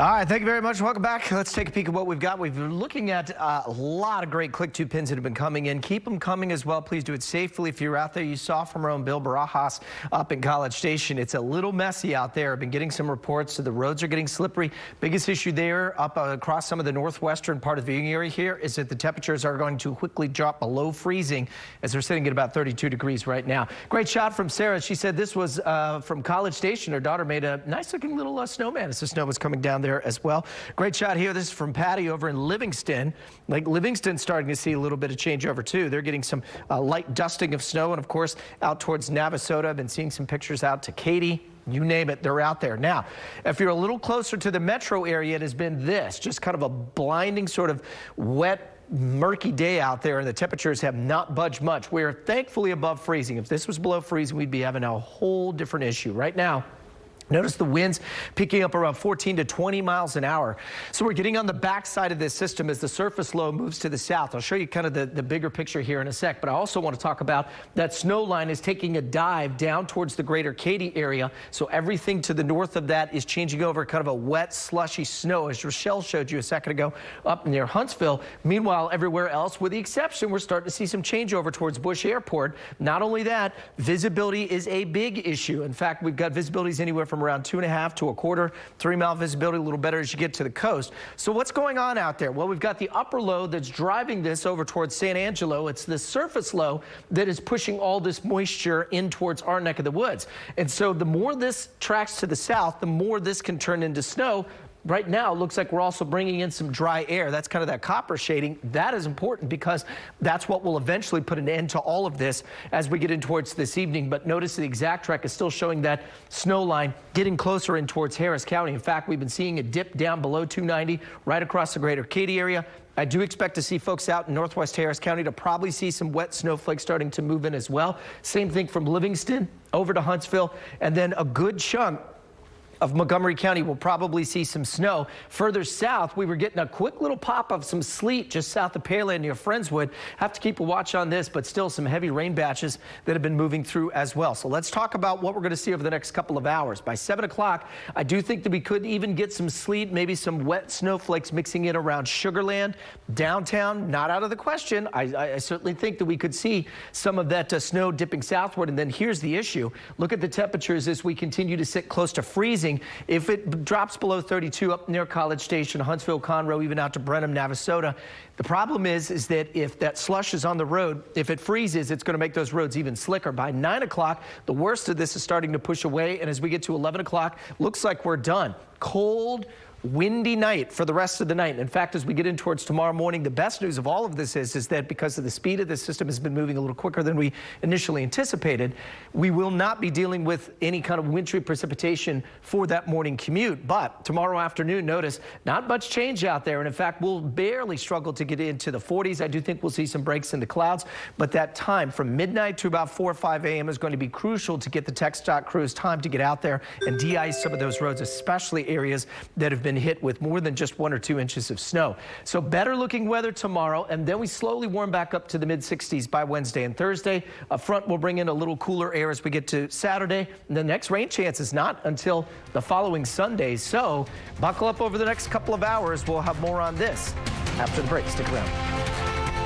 All right, thank you very much. Welcome back. Let's take a peek at what we've got. We've been looking at a lot of great click-to pins that have been coming in. Keep them coming as well. Please do it safely. If you're out there, you saw from our own Bill Barajas up in College Station. It's a little messy out there. I've been getting some reports. So the roads are getting slippery. Biggest issue there up across some of the northwestern part of the viewing area here is that the temperatures are going to quickly drop below freezing as they're sitting at about 32 degrees right now. Great shot from Sarah. She said this was from College Station. Her daughter made a nice-looking little snowman as the snow was coming down there as well. Great shot here. This is from Patty over in Livingston. Lake Livingston starting to see a little bit of changeover too. They're getting some light dusting of snow, and of course out towards Navasota. I've been seeing some pictures out to Katy. You name it, they're out there. Now, if you're a little closer to the metro area, it has been this, just kind of a blinding sort of wet, murky day out there, and the temperatures have not budged much. We're thankfully above freezing. If this was below freezing, we'd be having a whole different issue. Right now, notice the winds picking up around 14 to 20 miles an hour. So we're getting on the backside of this system as the surface low moves to the south. I'll show you kind of the bigger picture here in a sec, but I also want to talk about that snow line is taking a dive down towards the greater Katy area. So everything to the north of that is changing over kind of a wet, slushy snow, as Rochelle showed you a second ago up near Huntsville. Meanwhile, everywhere else, with the exception, we're starting to see some changeover towards Bush Airport. Not only that, visibility is a big issue. In fact, we've got visibilities anywhere from around 2.5 to a quarter, 3 mile visibility, a little better as you get to the coast. So what's going on out there? Well, we've got the upper low that's driving this over towards San Angelo. It's the surface low that is pushing all this moisture in towards our neck of the woods. And so the more this tracks to the south, the more this can turn into snow. Right now, it looks like we're also bringing in some dry air. That's kind of that copper shading. That is important because that's what will eventually put an end to all of this as we get in towards this evening. But notice the exact track is still showing that snow line getting closer in towards Harris County. In fact, we've been seeing a dip down below 290 right across the greater Katy area. I do expect to see folks out in northwest Harris County to probably see some wet snowflakes starting to move in as well. Same thing from Livingston over to Huntsville, and then a good chunk of Montgomery County will probably see some snow. Further south, we were getting a quick little pop of some sleet just south of Pearland near Friendswood. Have to keep a watch on this, but still some heavy rain batches that have been moving through as well. So let's talk about what we're going to see over the next couple of hours. By 7 o'clock, I do think that we could even get some sleet, maybe some wet snowflakes mixing in around Sugar Land, downtown. Not out of the question. I certainly think that we could see some of that snow dipping southward. And then here's the issue. Look at the temperatures as we continue to sit close to freezing. If it drops below 32 up near College Station, Huntsville, Conroe, even out to Brenham, Navasota, the problem is that if that slush is on the road, if it freezes, it's going to make those roads even slicker. By 9 o'clock, the worst of this is starting to push away, and as we get to 11 o'clock, looks like we're done. Cold, windy night for the rest of the night. In fact, as we get in towards tomorrow morning, the best news of all of this is that because of the speed of the system has been moving a little quicker than we initially anticipated, we will not be dealing with any kind of wintry precipitation for that morning commute. But tomorrow afternoon, notice not much change out there. And in fact, we'll barely struggle to get into the 40s. I do think we'll see some breaks in the clouds, but that time from midnight to about 4 or 5 a.m. is going to be crucial to get the TxDOT crews time to get out there and de-ice some of those roads, especially areas that have been hit with more than just 1 or 2 inches of snow. So better looking weather tomorrow, and then we slowly warm back up to the mid 60s by Wednesday and Thursday. A front will bring in a little cooler air as we get to Saturday. And the next rain chance is not until the following Sunday. So buckle up over the next couple of hours. We'll have more on this after the break. Stick around.